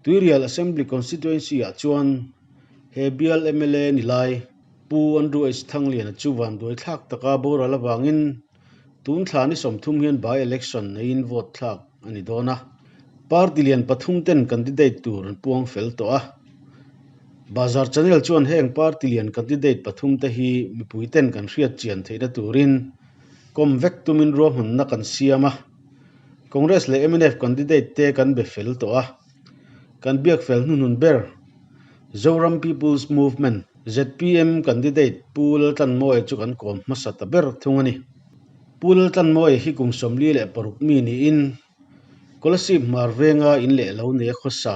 Tuirial Assembly Constituency a chuan he bial MLA ni lai pu anru is thanglian chuwan doi thak taka bora lawangin tun thlani somthum hian by election in vote thak ani dona party lian pathum ten candidate tur puang fel to a bazar channel chuan heng party lian candidate pathum te hi mipui ten kan hriat chian theina turin komvek tumin ro hmanna kan siama Congress le MNF candidate te kan be fel to a kan biak fel nun ber Zoram People's Movement ZPM candidate Pul Tan Moe chu kan kom masata ber thungani Pul Tan Moe hi kung somli le paruk mi ni in kolasip marvenga in le lo ne khosa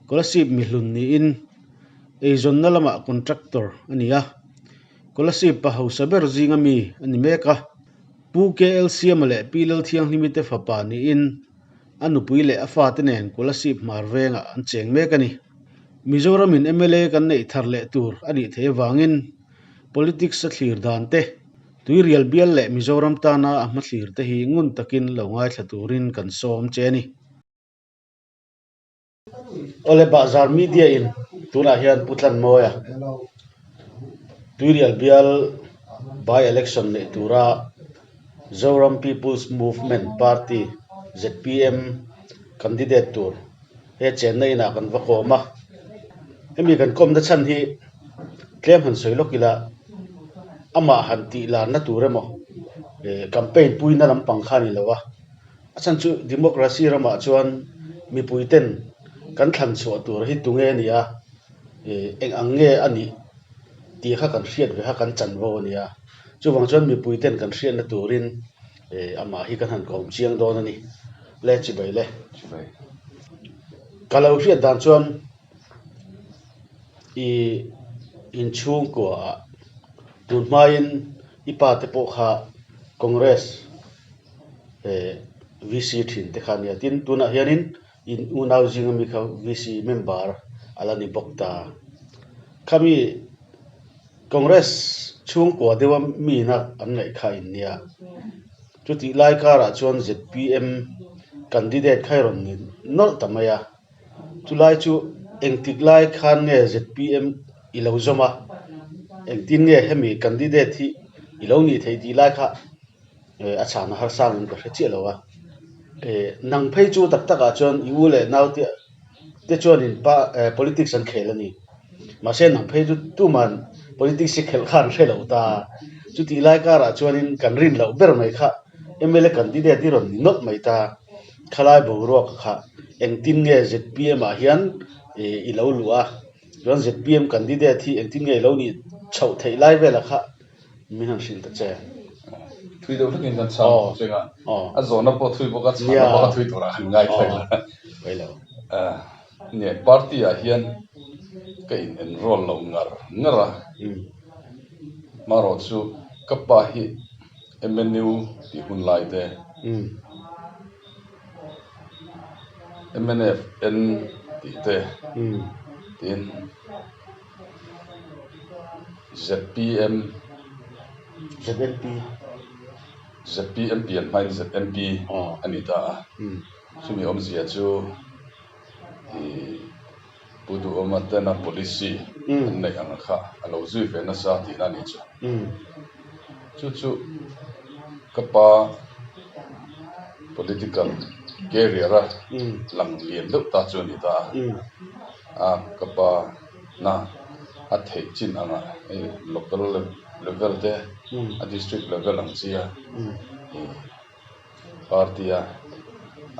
kolasip mi hlun ni in eizon nalama contractor ania kolasip pa hausa ber zinga mi ani meka pu KLC male pilal thiang limite fapa ni in anupui le afa tenen kolasip marvenga an cheng mekani Mizoram in MLA kan nei thar le tur ani the wangin politics a thlir dan te tuirial bial le Mizoram tana a hmathlir te hi ngun takin lo ngai thaturin kan som cheni ole bazar media in tuna hian putlan moya tuirial bial by election le tura Zoram People's Movement Party ZPM candidate tur he chennai na kan vakoma hemi kan kom da chan hi tlem han soilokila ama hanti la na turemo campaign puina lampang khani lawa achan chu democracy rama chuan mi puiten kan thlan chu tur hi tunge nia eng ange ani ti kha kan hriat ve kha kan chanwo nia chu wang chuan mi puiten kan hriat na turin ama hi kan han kom chiang don ani le chi bai le kalau hriat dan chuan in chung ko tunmain ipa te po kha Congress VC thin te khania tin tuna hianin in unau jing mi kha VC member alani bokta kami Congress chung ko dewa mi na an ngai kha in nia chuti lai kara chuan ZPM candidate khairon ni nol tamaya chulai chu engtik lai khan nge ZPM ilozoma engtin nge hemi candidate hi iloni thei ti lai kha achana har sang ka hre lowa nang phei chu tak taka chuan iule nau te chuan in pa politics an khelani ma se nang phei chu tuman politics khel khan hre lo ta chuti lai kara chuan in kan rin lo ber mai kha MLA candidate hi ron not mai ta khalai bo ro kha engtin nge ZPM a hian ilo lua ron ZPM candidate hi engtin nge lo ni chau thei lai vela kha minang shin ta che thui do thakin kan chau chenga a zona po thui boka chana boka thui tora ngai thaila bailo ne party a hian ka in enroll lo ngara maro chu kapa hi MNU ti hun lai te MNF N ti te tin ZPM pian mai ZMP anita sumi omzia chu pudu omatana policy nei ang kha alo zui fe na sa ti na ni chu kapa political career lang lien do ta chu ni ta kapa na a thei chin anga local level te a district level ang chia party a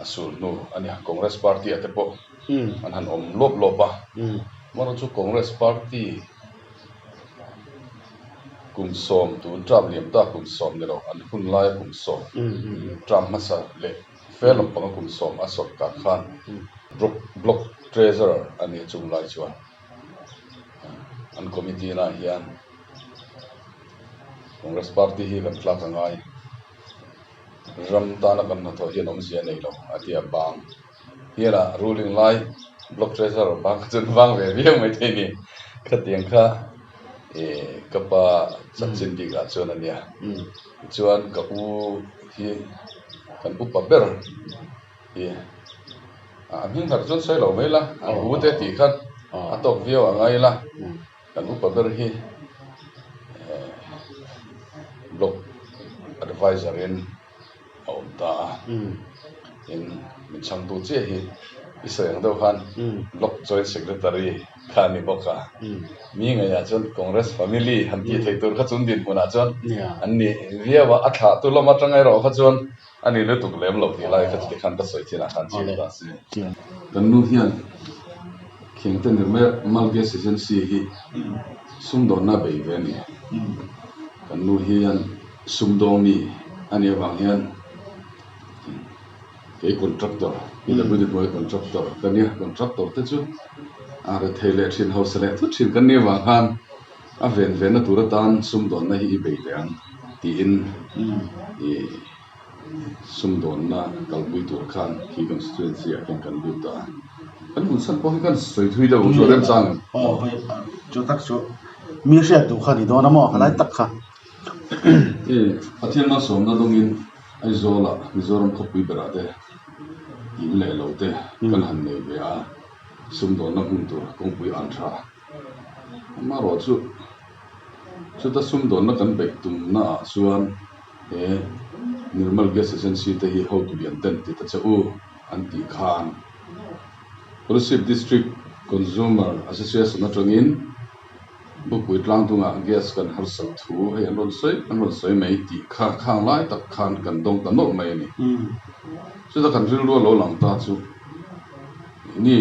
asul nu ani Congress party ate po an han om lopa mano chu Congress party kum som tu tram liam ta kum som ne ro an hun lai kum som tram masa le felom pang kum som asok ka khan block treasurer ani chung lai chuan an committee na hian Congress party hi kan tla kangai ram ta na kan na tho hian om sia nei lo atia bang hiana ruling lai block treasurer bang chun wang ve riang mai the ni khatiang kha kapa sachin di ga chuan ania chuan ka u hi kan bu pa ber hi mình thật chốn say lẩu mấy la u tê tỉ khăn tộc viêu ngay la kan u paber hi block advisor in ông ta in mình sang tu chế hi Israel đâu khan block joint secretary khan ni boka mi ngay chon congress family han ti thei tur kha chun din huna chon an ni riawa atha tu lama tangai ro kha chon ani le tuk lem lo ti lai kha ti khan ta soi china khan chi da si kan nu hian kheng ten me malge season si hi sum don na bei ve ni kan nu hian sum dong ni ani wang hian cái contractor bây giờ bây giờ nói contractor cái này contractor thế chứ rồi thay lệ trên house lệ thốt trên cái này vàng han ven ven nó tụt tan sum đòn này hi bị đen thì in sum đòn na kalau bui tụt khan khi constituency akan kan bui ta kan mun san ko kan soi thui đâu cho dem sang cho tak cho mi sẽ tụ khan đi đó nó mà lại tak khan athian ma som na dong in ai zola mizoram khopui berade in le lo te kan han nei be a sum do na hun tur kong pui an tha ma ro chu ta sum do na kan bek tum na suan normal gas agency te hi how to be anten ti ta chu an ti khan Police District Consumer Association na tangin bu pui tlang tunga gas kan har sak thu he an ron soi mai ti khang lai tak khan kan dong ta no mai ni chu ta kan ril lo lang ta chu ni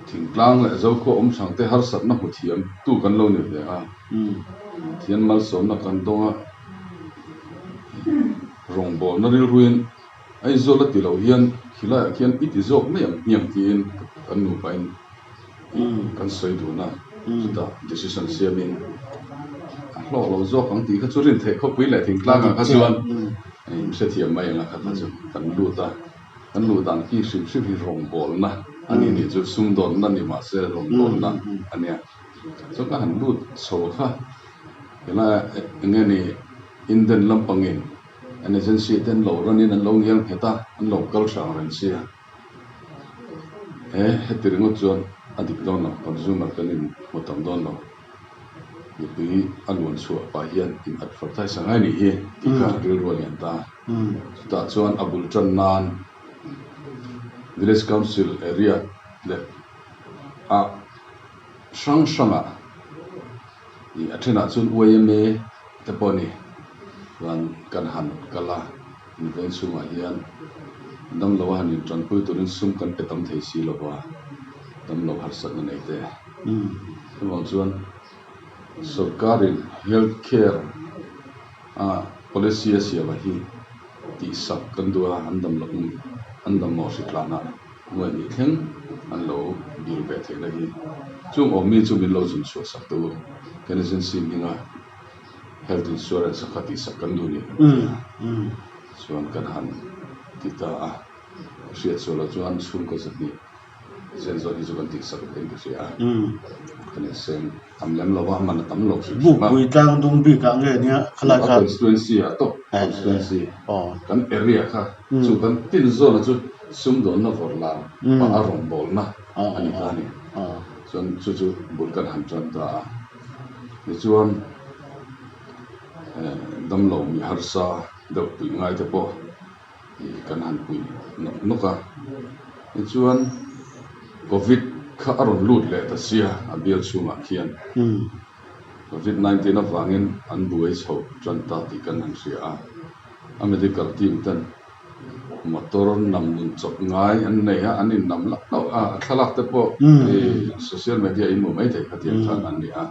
thing tlang le zo ko sang te har sat na hu thiam tu kan lo ni de a thian mal som na kan donga rong bo na ril ruin ai zo la ti lo hian khila khian iti zok niam tin kan nu pain kan soi du na chuta decision siamin lo zo kang ti kha churin the kho pui le thing tlang kha chuan se thiam mai la kha chu kan lu dan ki sim hi rong bol na ani ni chu sum don na ni ma se rong bol na ania so ka han lu so kha ela ngani inden lampangin an agency ten lo ranin an lo ngiang heta an local sang ran sia hetiringo chuan adik don no consumer kanin motam don no ni alun chu pa hian in advertise ngai ni hi tika ril ro yan ta chuan abul chan nan village council area le a shanga ni athena chun OMA te poni wan kan han kala in ven sunga hian dam lo han in tran pui turin sum kan petam thei si lo wa dam lo har sak nei te wang chuan sarkarin healthcare policy asia wa hi ti sak kan dua andam mo siklana ngoi ni thleng an lo bil be the la hi chung omi chu min lo jun so sak tu kenesen sim hinga health insurance khati sak kan du ni chuan kan han tita riat so lo chuan sun ko sat ni zen zo hi chu kan tik sak den ka sia kenesen amlem lo wa man tam lo su bu pui tlang dung bi ka nge nia khala kha constituency to constituency kan area kha chu kan tin zo na chu sum don na vor la pa arong bol na ani ka ni chuan chu bul kan han chan ta ni chuan dam lo mi har sa do pui ngai te po kan han pui no ka ni chuan covid kha aron lut le ta sia abial chunga khian COVID-19 awangin an buai chho tranta ti kan han sia a medical team tan motor nam nun chok ngai an nei ha an in nam la no thalak te po social media in mo mai thei khatian than an ni a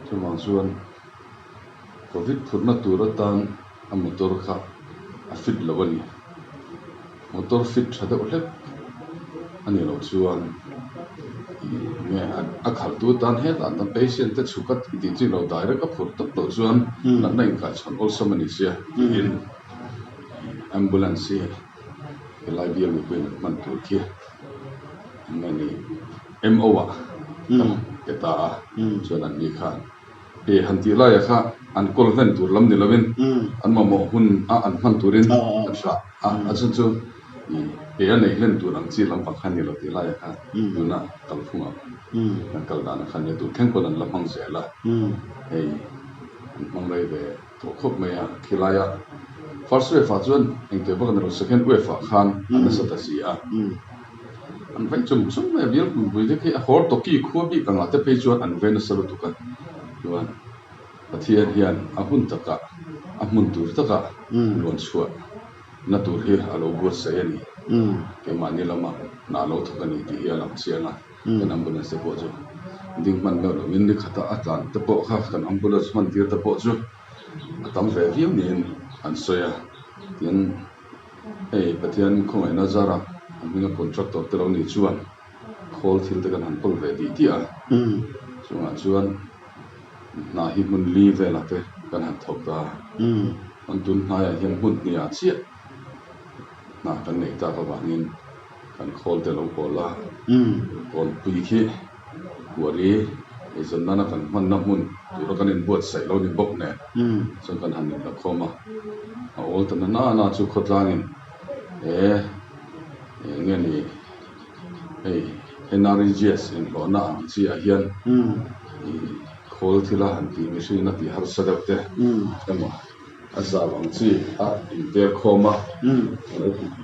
chumang chuan covid phurna tur tan a motor kha a fit lawani motor fit thada ulek ani lo chuan nge a khal tu tan he tan tan patient te chukat ti chi lo direct a phur tak lo chuan na nei ka chan also mani sia in ambulance lai bia mi kuin man tu ki mani mo wa ke ta chuan an ni kha han ti la ya kha an kol ven tur lam ni lovin an ma mo hun an man turin an sha a chun chu e nei len tu nang chi lam pakhan ni lo ti la ya kha na kal phunga kan kal dan khan ne tu theng ko dan la mang se la ei mang lai ve to khop me ya khilaya first wave fa chuan eng te bak na second wave fa khan an sa ta si a an vai chum me bil bu de ke a hor to ki khu bi ka nga te pe chuan an ve na sa tu ka chuan pathian hian a hun taka a mun tur taka lon chua na tur hi alo bur se ani ke mani lama na lo thakani ti ya lam chiana kan ambulance po chu ding man lo min ni khata atlan te po kha kan ambulance man tir te po chu atam ve viu nin an soya tin ei pathian khongai na zara aminga contractor te lo ni chuan khol thil te kan han pol ve di ti a chunga chuan na hi mun li ve la te kan han thok ta an tun na ya hian mun ni a chia na kan nei ta ka wangin kan khol te lo pola kon pui khi wari izon nana kan man na mun tu kan in buat sai lo ni bok ne son kan han la khoma a ol ta na chu khotlangin nge ni ei NRGS in lo na chi a hian khol thila han ti mi shi na ti har sadap te kama asa wang chi a in te khoma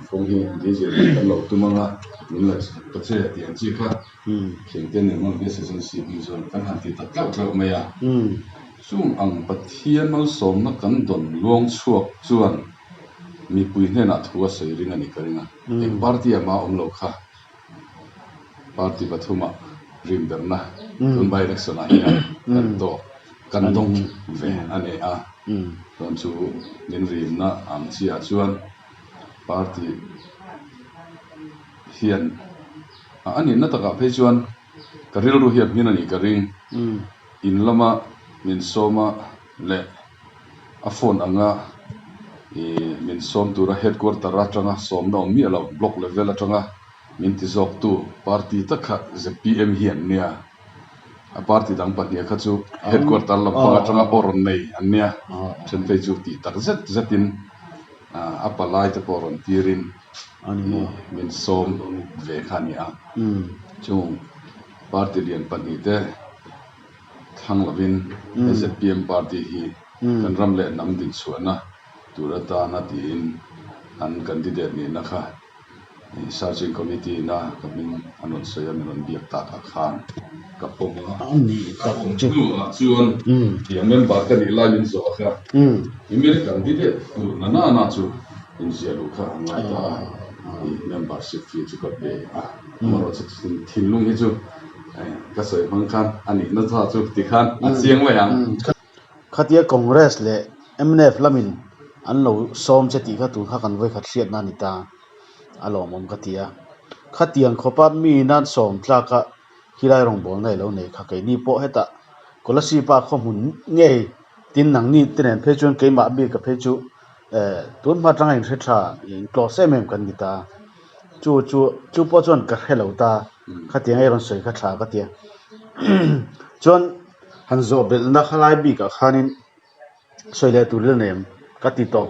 phong hi di je kan lo tu manga min la pa che tian chi kha kheng ten ne mon be se sen si bi zon kan han ti ta tlak me ya chung ang pathian mal som na kan don luang chuak chuan mi pui hne na thua sei ring ani karinga ek party ma lo kha party pathuma rim berna tun bai election a hian kan to kan dong ve ane a don chu nin rim na am chia chuan party hian ani na taka phei chuan karil ru hiap min ani karing in lama min soma le a phone anga min som tura headquarter atanga som no mi alo block level atanga min ti zok tu party takha zpm hian nia a party dang pania kha chu headquarter lam panga atanga poron nei ania chen pe chu ti tak zatin apalai te poron tirin ani min som ve khania chung party lian pani te thang lavin zpm party hi kan ram le nam din chuana turata na tin an candidate ni na kha searching committee na kamin anon saya menon biak ta ka khan kapong ani ta chu chuan ti member ka ni lai min zo kha email candidate na chu in zelu kha ngai ta membership fee chu ko be maro chu thinlung hi chu ka soi mang khan ani na tha chu ti khan a chiang wa yang khatia congress le mnf lamin an lo som che ti kha tu kha kan voi khat hriat na ni ta alo mom khatiang khopat mi nan som tla ka hilai rong bol nei lo nei kha ke ni po heta kolasi pa khom hun nge tin nang ni tenen phe chon ke ma bi ka phe chu tun ma tang in tha in close mem kan ni ta chu po chon ka hello ta khatiang ai ron soi kha tha ka tia chon han zo bel na khalai bi ka khanin soile tu le nem ka ti to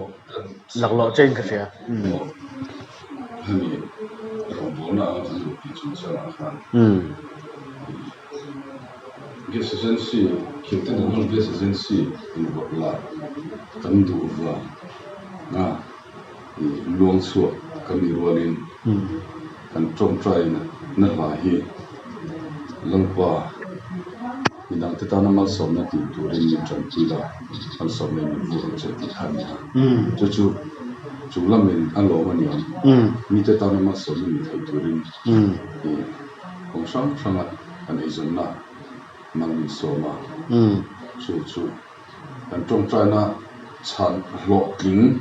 laklo chen ka sia hani robona zu ki chu sa khan ges agency kinten no ges agency in botla kan du va na luang su kan ni rolin kan trong try na la hi langpa minang te ta na mal som na ti tu rin ni chan ti la an som ne ni vu che ti khan ya chu lamin alo mani mi te ta na mal som ni thai tu rin kong sang an izon na mang min soma chu kan trong try na chan lo king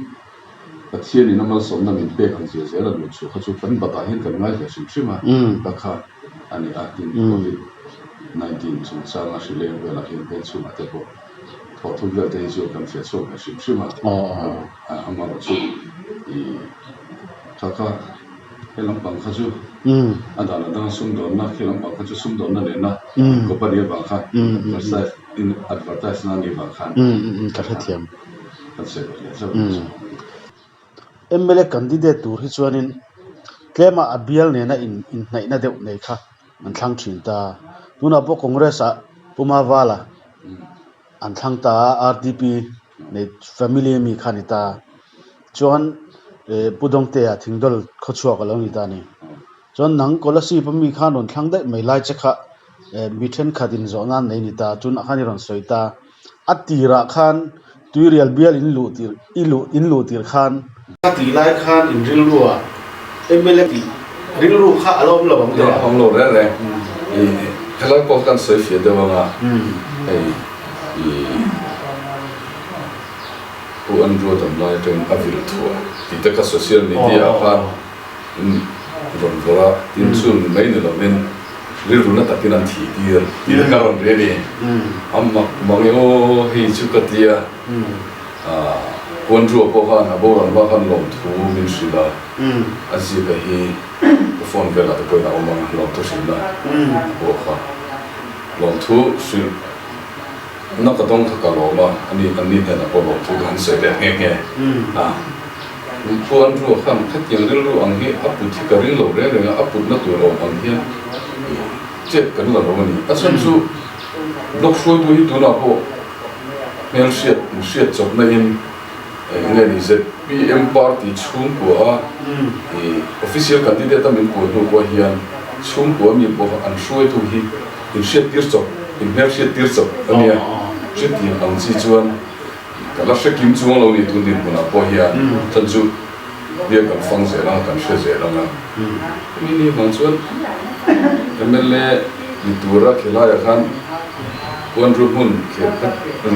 pathian ni na mal som na min pe kan che se la lu chu kha chu pan bata hin kan ngai ka sim shima ta kha ani atin covid 19 chu changa shile wela hin pe chu ma te ko tho thu le te chu kan fe chu ka sim shima amaro chu kha helam bang kha chu adala dang sum don na helam bang kha chu sum don na le na ko pa ria bang kha in advertise na ni bang kha ka thiam ka se MLA candidate tur hi chuanin tlema abial ne na in nai na deuh nei kha an thlang thin ta tuna po congress a puma wala an thlang ta RDP nei family mi khani ta chuan pudong te a thingdol khochuak alo ni ta ni chuan nang kolasi pami khan on thlang dai mai lai chakha mi then khatin zona nei ni ta chun akhani ron soita atira khan tuirial bial in lu tir khan ati lai khan in ril ruwa MLA ti ril ru kha alom lo bang lo hong lo re helai po kan soi fie de wa ei u an ro dam lai ten avil thua ti ta ka social media khan ron vora tin chun mai ne lo men ril ru na ta tin an thi ti ka ron re ni amma mangi o hi chu ka tia quân rùa po khan abo ran wa khan lom thu min sila asi ka hi phone vela to ko na oma lom thu sila po kha lom thu sil na ka dong ka lo ma ani he na po lom thu kan se de nge quân rùa khan khat yang ril ru ang hi apu thi ka ril lo re apu na tu lo ang hi che kan la lo ni asan su blok shoi bu hi tu na po mel shit chop na in nghe đi ZPM party chung của official candidate mình của nó của hiền chung của mình của anh xuôi thu hi in shit tiết chọc in mer shit tiết chọc anh em shit tiền anh chỉ chuan cả là shit kim chuang lâu đi tu đi của nó của hiền chân chú việc cần phong sẽ là cần shit sẽ là mình đi hàng chuan MLA đi tour ra khi lại khan quân rùa hun khi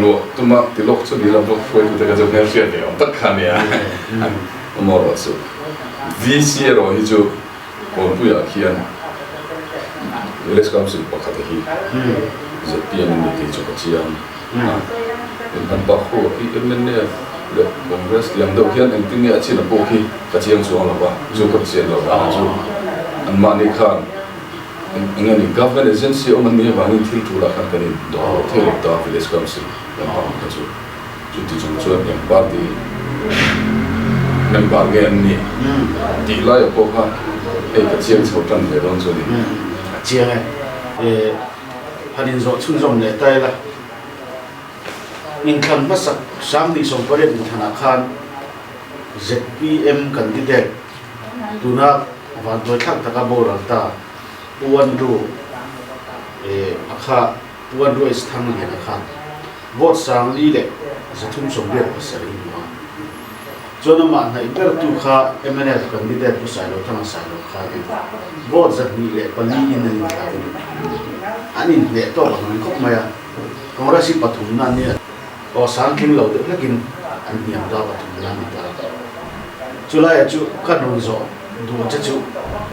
lúa tụi mà thì lộc số đi làm lộc phơi tụi cái giống như thế này ông tất cả này anh mua rồi số VC rồi thì chú còn bây giờ khi anh lấy cái gì bắt cái gì giờ tiền mình thì chú có chi anh anh bảo hộ khi em nên được Congress yang đầu tiên anh tin nghĩa chỉ là bộ khi cái chi anh xuống là ba chú có tiền là ba chú anh mà đi khăn anh em government agency ông mình vào những thiếu thốn là khác cái này đó theo luật đó village council làm bằng cái chỗ chúng tôi chúng tôi làm party làm bằng cái này tỷ lệ ở quốc ha cái chiang sầu trăng về đó rồi đi chiang này hadin zo chung zom ne tai la in khan masak sang di som pare in thana khan ZPM candidate tuna van doi thak taka boral ta puan ru akha puan ru is thang le akha vote sang li le zathum som ber pasari ma chona ma na iber tu kha MNF candidate pu sai lo thang sai lo kha vote zat ni le pali in ni ta anin le to ban khop ma ya congress pathum na ni o sang kin lo de lakin an niam da pathum na ni ta chula ya chu kan ru zo du cha chu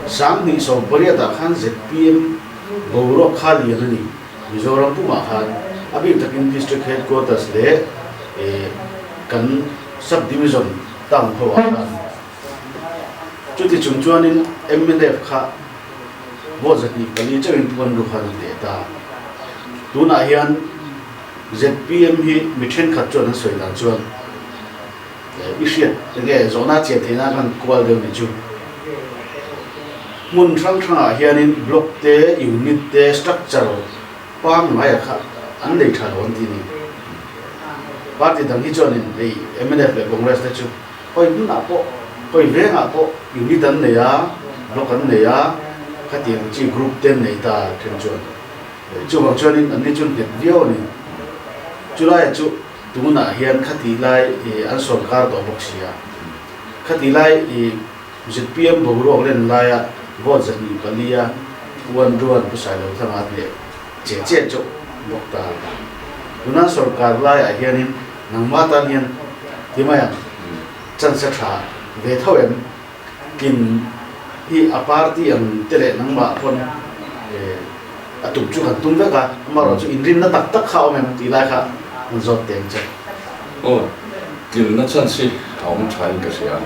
sang ni so bariata khan ZPM boro khali ani mizoram puma khan abi takin district headquarters le kan sub division tang ho khan chuti chungchuan in MNF kha bozati kali chawin puan ru khan le ta tuna hian ZPM hi mithen khat chon soila chuan ishiat nge zona che thena kan kwal de ni chu mun thang thang hianin block te unit te structure pang mai kha an dei tha ron ti ni party dang hi chonin lei MNF le congress te chu koi nun a po koi ve nga po unit an ne ya block an ne ya khatiang chi group ten nei ta then chon chu bang chonin an ni chun te video ni chulai chu tuna hian khati lai an sarkar to boxia khati lai ZPM boro len lai a vote zani palia wan ruan pusai lo thanga le che chu bokta tuna sarkar lai a hianin nangma ta hian timaya chan sa tha ve thoem kin hi a party an tele nangma phon atum chu kan tum veka amaro chu inrin na tak tak khao mem ti lai kha zot teng che oh kin na chan si aum thai ka sia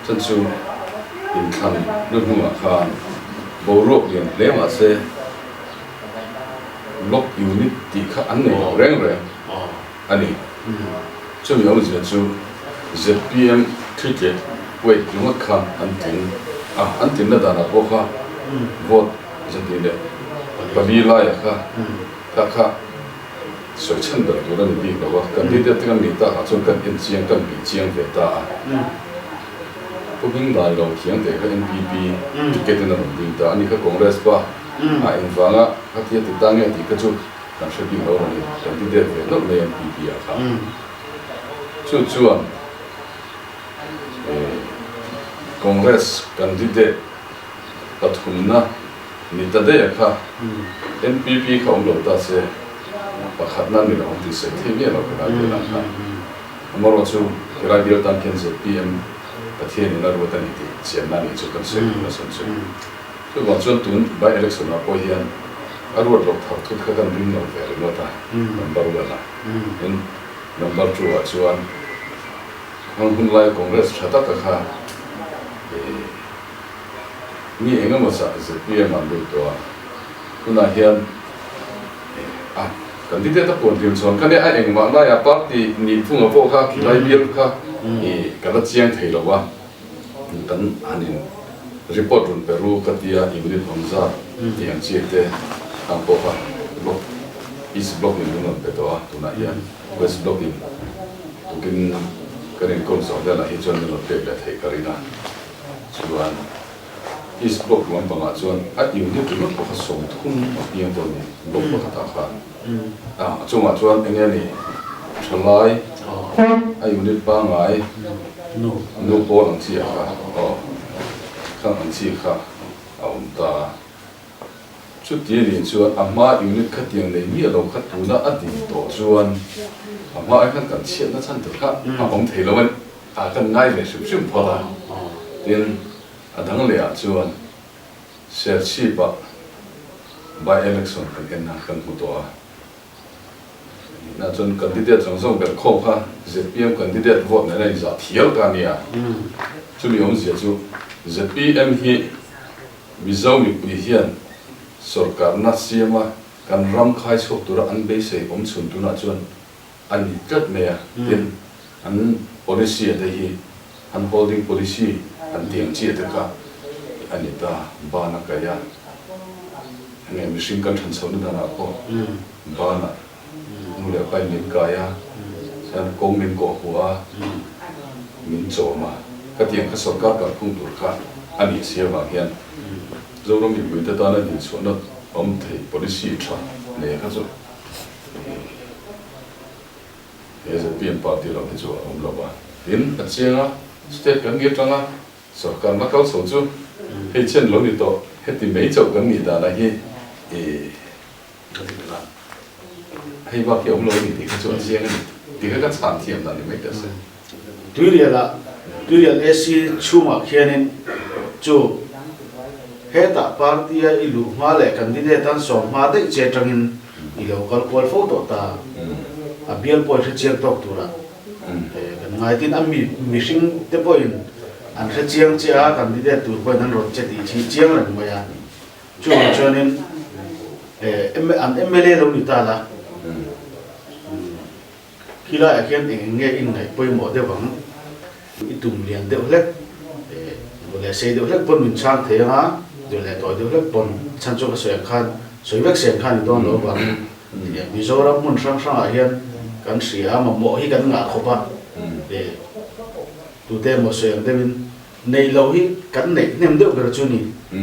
chan chu in khan nu huma khan boro lian le ma se lock unit ti kha an nei reng reng ani chu yo ji chu ZPM cricket wait yung khan an ting an tin na dana po kha vote jadi le pali la ya kha so chen da do na ni lo wa candidate kan ni ta ha chon kan in chiang kan bi chiang ve ta ko bing dai lo khiang te ka NPP ticket na ding ta ani ka congress pa a in wanga ka ti ti tang ya ti ka chu kan she bi lo ni candidate ve no le NPP ya kha chu chuan congress candidate pathumna ni ta de kha NPP ka lo ta se pakhatna ni lo ti se thi me lo ka de la kha amaro chu radio tan ken se PM pathian ni la ro ta ni ti chiam na ni chu kan se na san chu chu wa chu tun by election a po hian arwa lo thar thu kha kan ring no ve lo ta number 1 la in number 2 a chuan hun lai congress thata ka kha ni enga ma sa se PM an lo to kuna hian candidate pon rim chon kan a eng ma la ya party ni phunga po kha khilai bial kha kala chiang thei lo wa tan anin report run peru katia ibrit hamza yang chiete ang po kha block is block ni nun pe to tuna ya west block ni tukin kanin kon so da la hi chon lo pe la thei karina chuan is block wan panga chuan a unit tu ko kha som thum piang to ni block ko kha ta kha chunga chuan enge ni thlai a unit pa ngai no pol ang chi kha khang ang chi kha ta chu ti ni chuan ama unit khatiang nei mi lo khat tu na adi to chuan ama ai kan kan chiat na chan tu kha om thei lo man kan ngai ve shum phola tin adang le a chuan share chi ba by election kan na kan hu to na chun candidate chong song ber kho kha ZPM candidate vote na nei za thial ka nia chu mi om zia chu ZPM hi mizo mi pi hian sarkar na siama kan ram khai chok tura an be sei om chun tu na chuan an tat me tin an policy de hi an holding policy an tiang chi te ka anita bana ka ya nge machine kan than chon na ko bana nule pai min kaya san kong min ko huwa min choma ka tiang ka sarkar ka khung tur kha ani sia wa hian zo ro mi pu ta na ni chon na om thei policy tha ne ka zo as a PM party lo ni zo om lo ba tin a chenga state kan ge tanga sarkar na kal so chu he chen lo ni to heti mei chau kan ni da na hi hay ba ki om lo ni ti chu chiang ni ti ka chan thiam da ni mai ta se tuirial AC chuma khianin chu heta party a ilu ma le candidate an so ma de che tangin I local call photo ta a bial po che chiang tok tura kan ngai tin am mi missing te point an che chiang cha candidate tur po nan ro che ti chi chiang ran ma ya chu chonin an MLA lo ni ta la kila akian nge in ngai poi mo de wang itum lian de hlek le sei de hlek pon min chang the ha de le to de hlek pon chan chu ka soya khan soivek sen khan don lo wang ya mizoram mun sang sang a hian kan sia ma mo hi kan nga khopa de tu te mo soyang de min nei lo hi kan nei nem de ber chu ni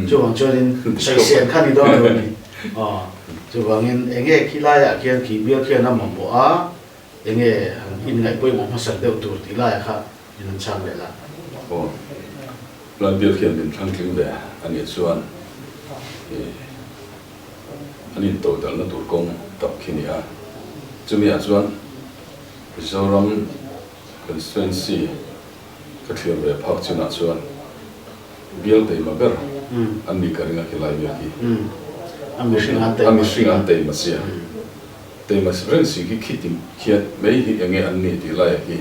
chu wang chonin sei sen khan ni don lo ni chu wang in enge khila ya khian khi bial khian na mo a enge in ngai poi mo masal de tur ti la ya kha in chang le la plan bial khian min thang thing ve ani chuan ani to dal na tur kong tap khinia chumi a chuan Mizoram constituency ka thir ve phak chuna chuan bial dei ma ber ani karinga khilai ya ki ami sing an dei ma sia dei ma sren si ki khitim khiat mei hi enge an ni ti lai ki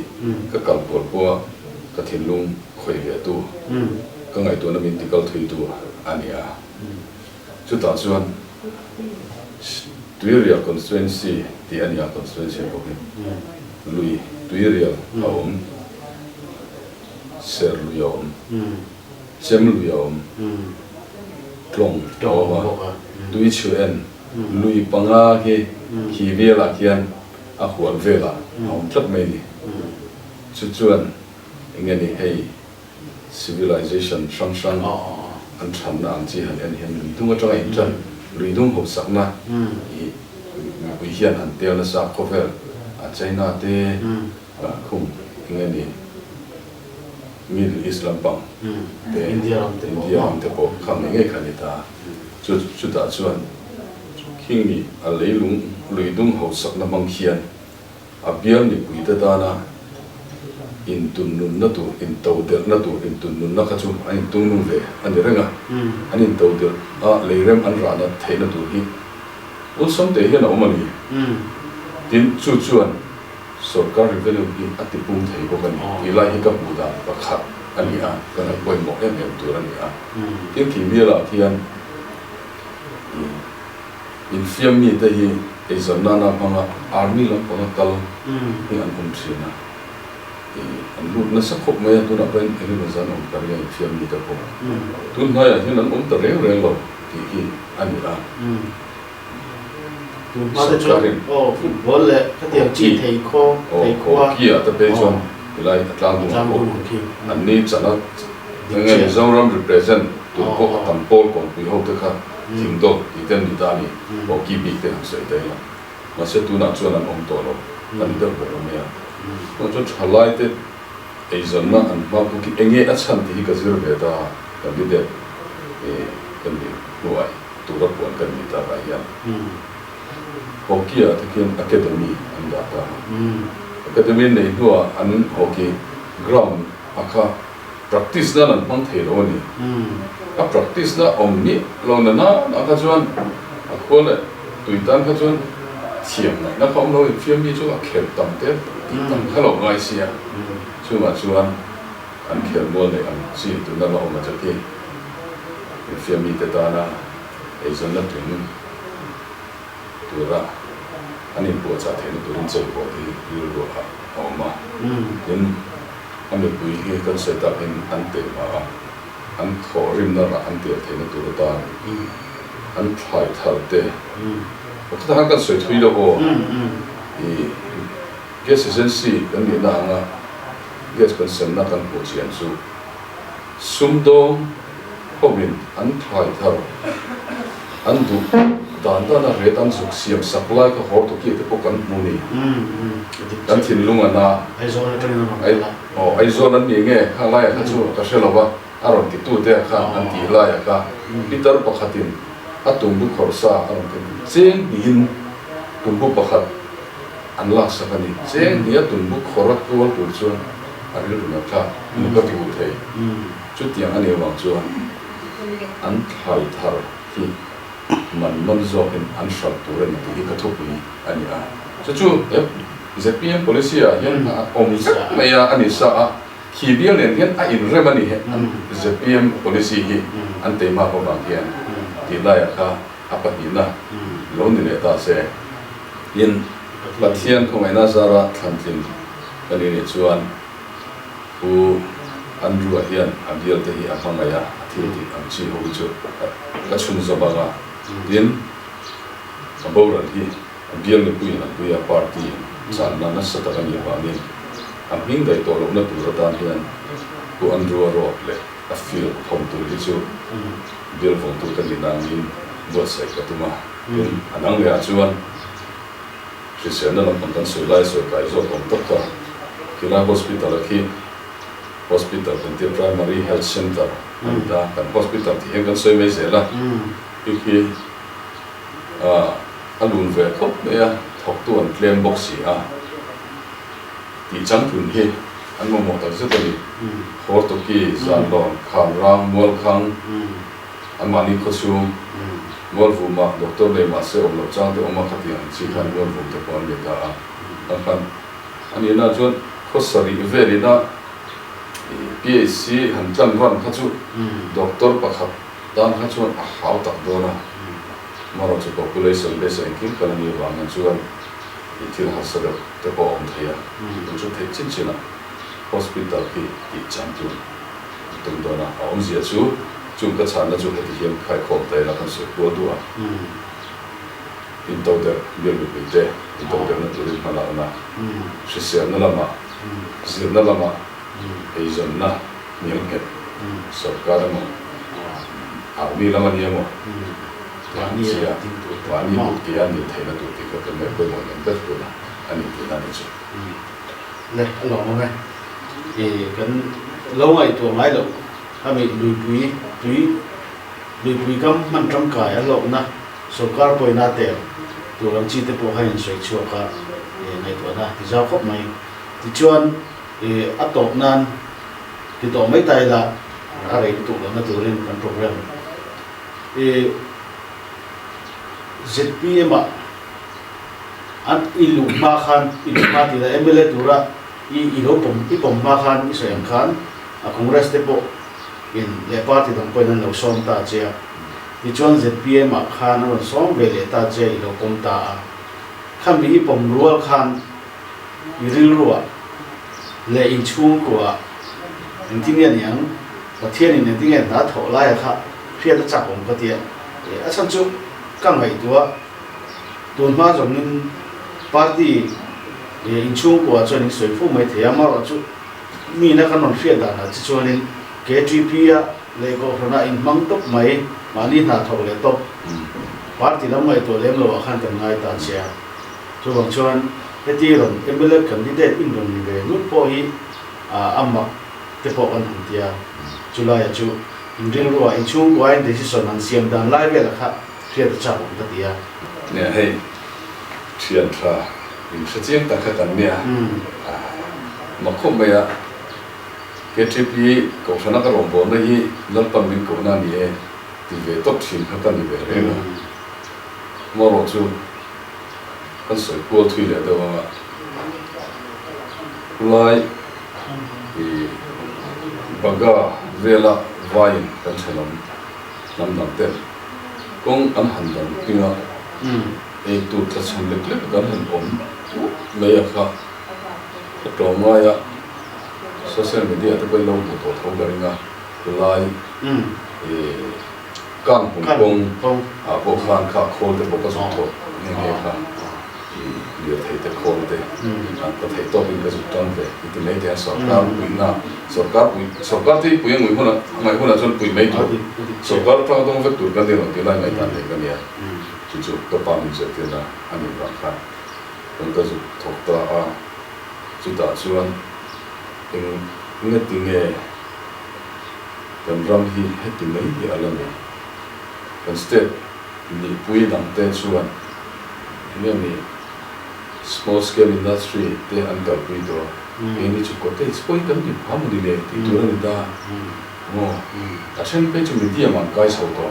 ka kal por po ka thinlung khoi ve tu ka ngai to na min tikal thui tu ania chu ta chuan Tuirial constituency ti ania constituency ko lui Tuirial aum ser lui aum xem lui om tlong to tui chu en lui panga ki vela kian a hual vela hom tlat mai ni chu chuan engeni hei civilization sang an tham na ang chi han en hian lui tung atanga in chan lui dung ho sakna i wi hian an tel na sa khovel a China te khum engeni Middle East lampang te India te po kham nge khanita chu ta chuan king ni a leilung lui dung ho sakna mang khian a bial ni pui ta na in tun nun na tu in tau der na tu in tun nun na kha chu an tung nun ve an renga an in tau der a leirem an ra na the na tu hi ul som te hian omani tin chu chuan sarkar revenue hi atipum thei bo kan ni lai hi ka buda pakha ani a kana koi mo em tu ani a tin ki biala thian in fiam mi te hi e zanana panga army lam panga tal hi an sina an lut na sakhop mai tu na pen eni bazan on kariya fiam mi ta ko tun na ya hin an ta re lo ki ani a ma de chon football le ka tiang chi thei kho ki a ta pe chon lai atlang du an ni chana nge zoram represent tu ko tam pol ko pi ho te kha ting do ti ten ni ta ni o ki bi te se te la ma se tu na chuan an om to lo an da ko me a no chu chalai te e zon na an ma ku ki enge a chan ti ka zir be ta ka bi de kan ni nuai tu ra pon kan ni ta ra ya hockey a takin academy an da ta academy nei hua an hockey ground aka practice na nan mang thei lo ni a practice na omni lo na aka chuan a khole tuitan kha chuan thiam na khom lo fiam mi chu a khel tam te ti tam khalo ngai sia chu ma chuan an khel mo le an si tu na lo ma chaki fiam mi te ta na e zon na tu tura ani po cha thenu turin chei po ti ru ha oma in ami pui hi kan set up in ante ma an thorim na ra ante thenu tur ta an thai thar te o kha kan soi thui lo o I gas agency kan ni na nga gas kan sem na kan po chian su sumdo hobin an thai thar an du dan na retan suk siam supply ka hor to ki te po kan muni kan thin lunga na ai zona tani na ai zona ni nge kha lai kha chu ka shelawa aron ti tu te kha an ti lai ka pitar pakhatin atumbu khorsa aron ke cheng din tumbu pakhat an la sakani cheng dia tumbu khorat ko tur chu ari lu na kha nu ka ti u thei chu tiang ani wang chu an thai thar ki man zo in an shal turen ti ka thupi ani a chu ZPM policy a hian om mai a ani sa a khi bial len hian a in remani he ZPM policy hi an te ma ko bang hian ti la ya kha apa ina lo ni le ta se in pathian ko mai na zara thantin kani ni chuan u andru a hian a bial te hi a hangaya thi ti am chi ho chu ka chun zo banga din aboran hi bial ni pui na pui a party san na sa ta ni ba ni am hing dai to lo na tu ra tan hian ku andru ro le a feel thom tu ri chu bial phong tu ta ni na ni bo sai ka tu ma din anang le a chuan christian na lam kan soi lai soi kai zo kom tak ka kila hospital ki hospital kan primary health center da kan hospital ti kan soi me zela ki alun ve khop me a thok tu an claim box hi a ti chang thun hi an mo ta se ta ni hor to ki zan don kham rang mol khang an mani ko chu mol vu ma doctor le ma se om lo chang te om kha ti an chi khan mol vu te pon le ta an khan ani na chon khosari ve ri na PSC han chan wan kha chu doctor pakhat dan kha chu a hau tak do na maro chu population base ranking kan ni wang an chuan itil hasara te ko om thaya chu the chin china hospital ki champion tung đó na ông gì chú chung cái sản là chung cái hiện khai khom tay là con sợi búa đua in tàu der biar bị tê in tàu der nó tụi mình mà na sẽ xem nó làm mà xem nó làm mà ấy dân na nhiều cái sọc cả đó mà áo mi làm anh em mà wani một cái anh nhìn thấy là tụi cái cái mấy cái mọi người biết rồi là anh nhìn thấy là như vậy này lòng này thì cái lâu ngày tuổi mai lâuถ้ามีดุยก็มันจำกายหลงนะสกัดปอยนาเตลตัวลังชีตพอให้สวยชัวก็ในตัวนะที่เจ้าครบไหมที่ชวนอัตตกนั้นที่ตัวไม่ตายละอะไรตัวนั้นตัวเรื่องการโปรแกรมZPM อันอิลุมาคันอิลุมาที่ละMLAตัวละอีโรผมมาคันอีสยามคันคอนเกรสเตปin le party dong poi nan lo som ta che ti chon ZPM a khan ron som ve le ta che i lo pom ta kham bi pom rual khan i ril ruwa le in chung ko a in tin yan yang pathian in tin yan na tho lai kha phia ta chak om ka ti a chan chu kang hai tua ton ma jong nin party in chung ko a chon in soi fu mai the ma ro chu mi na kan non phia da na chi chon in KTP a lego rona in mang top mai mani na thok le top party lam mai to lem lo khan kan ngai ta chia chu bang chuan heti ron MLA candidate in ron ni ve nu po hi amma te po an han tia chulai a chu in ring ro in chung wai decision an siam dan lai ve la kha thia ta cha bom ta tia nè hey thian tha in sa chiang ta kha kan nia ma khom mai a KTP cầu sản các rồng vốn đấy lần phần mình cầu na nè thì về tốt xin các cái về đấy là mua rồi chú con sợi cua thủy là đâu mà lại thì baga về là vay cái sản năm năm tết cũng ăn hành động kinh ngạc ấy tụt thật sự lực cái hành ổn mấy à khác trò mai á social media ta bây lâu một tổ thấu cái nga lại căng cùng bộ phận khác khôn để bộ cái số thổ nghe khác điều thấy để khôn để có thể tôi bị cái dụng trăng về thì mấy cái sổ cao quỷ na sổ cao thì quỷ người hôn là ngày hôn là chân quỷ mấy tuổi sổ cao trong trong việc tuổi cái điều cái này ngày tàn này cái này chỉ chụp cái bao nhiêu giờ tiền là anh em làm khác còn cái dụng thuộc ta chúng ta chuyên nghe tiếng nghe cần ram hi hết tiếng mấy thì ở lần này cần step ni pui đằng tên suan nghe mi small scale industry te an cả pui đó nghe ni chụp có te spoi cần đi ham đi lên thì tôi nói ta ngo ta xem pe chụp media mà cái sao đó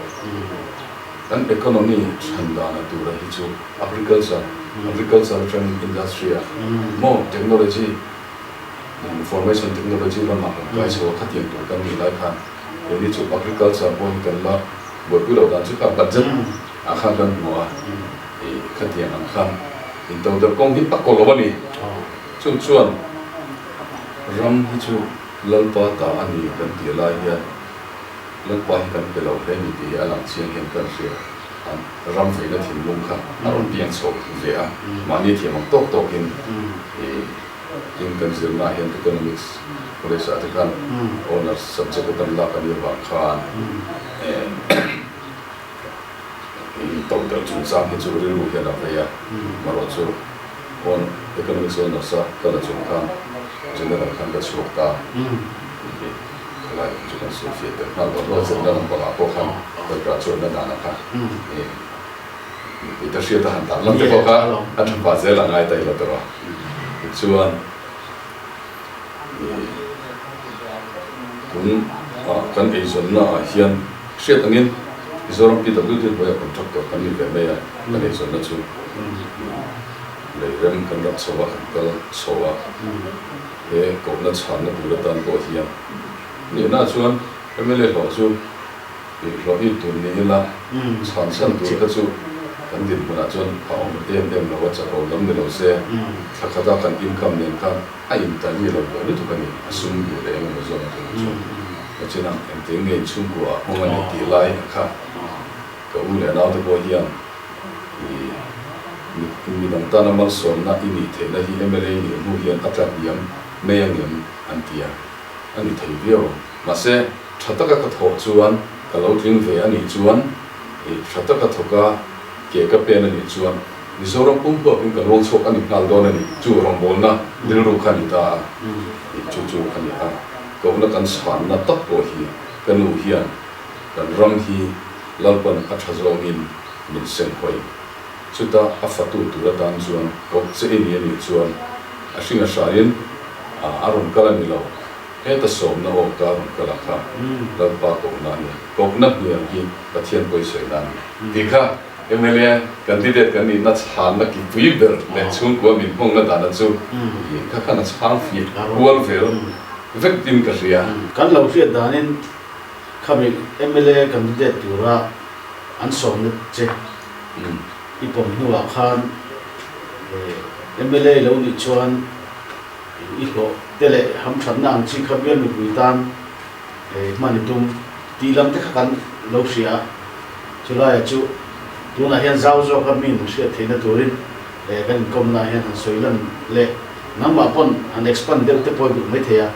an economy chanda na tu ra hi chu agriculture training industry more technology information technology là mà cái số phát triển của các người lại khăn để đi chụp agriculture bộ cần là bộ quy đầu đàn chụp các vật chất khăn cần mùa thì phát triển ăn khăn thì đầu tư công việc bắt cầu lo bani chung chuan ram hi chu lần ba ta anh đi cần tiền lại hiện lần ba hi cần cái lâu thế này thì anh làm chuyện hiện cần sửa ram phải là thiên lung khăn anh biến số về à mà đi thì mang tốt in in consider na hiện economics kore sa te kan honors subject kan la kan ya khan in tàu tàu chung sang hi chu ri lu he na ve ya ma ro chu on economics honors sa ka la chung khan general khan ka chu ta lai chu kan su fi te na ro chen na ko la ko khan ka ka chu na na kha ta sia ta han ta lam te ko kha an pa ze la ngai tai la to chuan cũng kan ei zon na hian hriat angin Mizoram PWD boya contractor kan ni ve mai kan ei zon na chu le rem kan rak sowa kan sowa e ko na chan na pura tan bo hian ni na chuan MLA lo chu lo hi tun ni la chan san tu ka chu kan din buna chuan pa om dem lo cha ko lam ne lo se thakata kan income nen kan a in ta ni lo ni tu kan ni asum du le mo zo na chu cái chuyện em tiếng nghe chung của ông anh tỷ lại khác cái u lệ nào thì có hiền thì mình đang ta nằm sồn na ini thế là hi MLA ni mu hiền áp đặt hiền mấy anh em anh tia anh thấy biểu mà sẽ thật tất cả các thổ chuan cái lâu tiếng về anh chuan thì thật tất cả thổ cả kể cả bên anh chuan ni số rong pum pum cái rong số anh nal đó này chu rong bol na đi đâu khăn ta chu chu khăn ta cậu nó cần sản na tất bộ hi cái nụ hiền cái rong hi lalpan áp đặt rong in mình xem hoài chúng ta áp phạt tu tu ra tan chuan cậu sẽ in yên chuan à sinh ra sai aron kala ni lo eta som na o ka kala kha la pa ko na ni ko na ni hi pathian poi se na ti kha MLA candidate kan ni na chan na ki pui ber le chung ko min hong na da na chu hi kha kha na chang fi wal vel victim ka ria kan lo ria danin khami MLA candidate tura an som na che ipom nuwa khan MLA lo ni chuan iko tele ham than nang chi khabian mi buitan manitum tilam te khan lo sia chulai chu tuna hian zau zo khamin sia theina turin kan kom na hian soilan le namba pon an expand del te poi du mai thea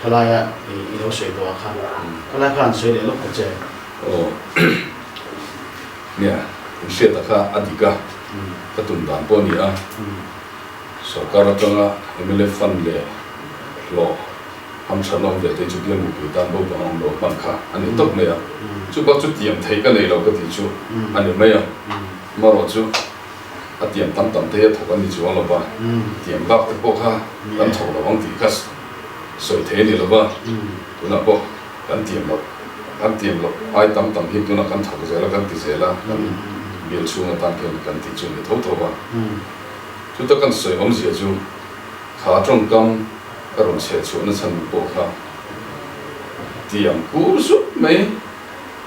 khalaya i lo sei do kha khala khan sei le lo ka che o nia sia ta kha adika ka tun dan po ni a sarkar atanga MLA fund le lo ham chanong de te chu bian mu pi tan bo bang lo ban kha ani tok ne ya chu ba chu tiam thei ka nei lo ka ti chu ani mai ya ma ro chu a tiam tam tam te thok ani chu lo ba tiam bak te po kha kan thok lo wang ti ka soi the ni lo ba tu na po kan tiam lo ai tam tam hi tu na kan thok ze la kan ti ze la kan biel chu na tan ke kan ti chu ni tho ba chúng ta cần sử dụng gì chứ khá trong cam các đồng sẽ chịu nó thành bộ khá tiệm cũ giúp mấy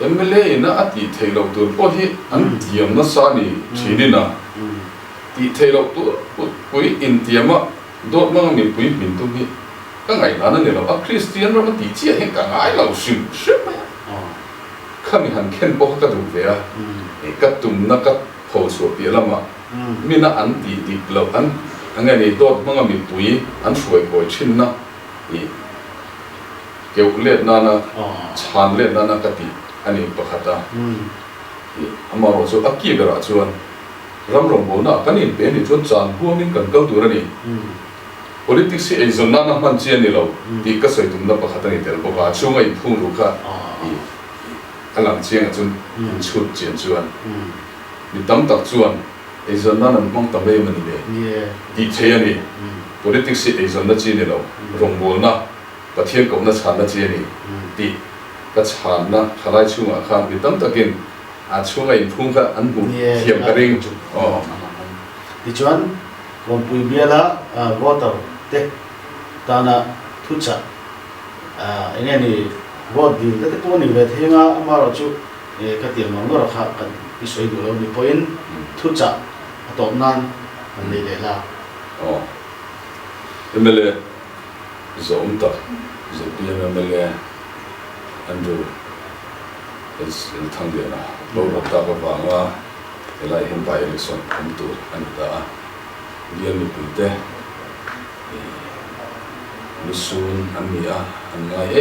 MLA nó ăn thì thầy lộc tuổi bao hi ăn tiệm nó sao đi chỉ đi nào thì thầy lộc tuổi quý in tiệm á đốt mang mình quý mình tu hi các ngày đó nó này là Christian rồi mà tí chia hết cả ngày lâu xỉu xỉu mà khăm mình khen bao các đồng về các tụm nó các hồ sơ bia lắm mà mình ăn thì lâu ăn ngay này đốt mang mình túi ăn suy coi chín na kiểu lết na chán lết na cái gì anh ấy bắt ta mà rồi số ác kia cái là chuan ram rong bố na cái này bên này chuan chán hua mình cần câu tuổi này politics ấy dân na man chiên này lâu thì cái sợi tụm na bắt ta này tiền bốc à chung ấy phun ruột cả cái làm chiên chuan chút chiên chuan mình tắm tắc chuan ấy dân na nằm mong tắm về mình này đi chơi này politics ấy dân na chiên này lâu rong bố na và thiên cộng na chán na chiên này thì cái chán na khai lại chung à khang mình tắm tắc in chung ấy phun cả ăn bún thiểm cái rinh thì chuan còn bùi bia là water te ta na thu chặt anh em này vote đi cái phố này về thế nga mà rồi chú cái tiền mà nó là khác cái sợi đồ lâu đi point thu chặt tóm nan anh này là MLA giống ta giống như MLA Andrew thằng điện à lâu rồi ta có vàng mà lại hiện tại election không tụt anh ta liên minh kinh tế lu sun anh ngay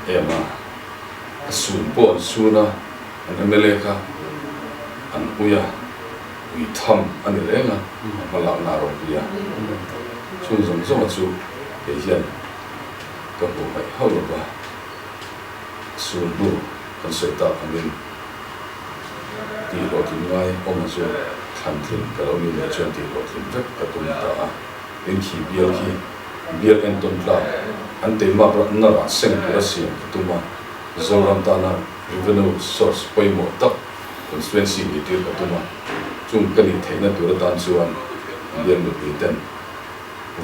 em à sun bộ sun à anh MLA ka anh uya uy tham anh lấy nga mà lão nào rồi kia sun giống mà chú để hiện các bộ máy hậu rồi ba sun bu kan sợi ta anh mình đi lộ trình ngay ông mà chú thành thiên cái ông mình chuyện đi lộ trình rất là tuân ta đến khi biar enton la ante ma na ra sen ra sim tuma zoram ta na revenue source poi mo tak constituency ni tir ka tuma chung kani theina tur tan chuan lian lu ten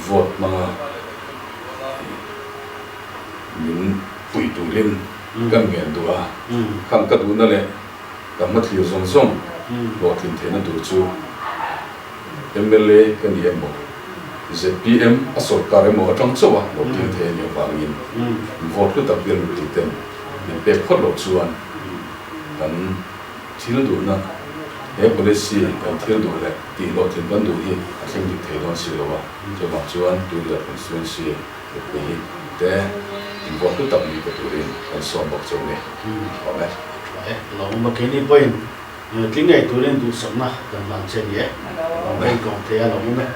vote ma min pui tu rin kan ngen tu a khang ka tu na le ka ma thlir zong zong lo thin theina tur chu MLA kan ni mo ZPM a sarkar mo atang chawa lo tin the ni wangin vote lu tak bial lu ten mình bé phốt lộ chuan cần thiếu đủ nữa cái policy cần thiếu đủ là tỷ lệ tiền vẫn đủ thì không được thấy đó xí rồi cho mà chuan tôi là constituency cái để tình huống cứ tập như cái tụi mình xong một chỗ này có đấy lòng mà cái này quên tiếng ngày tụi nên tụi sống na cần làm chuyện gì lòng đây còn thế lòng này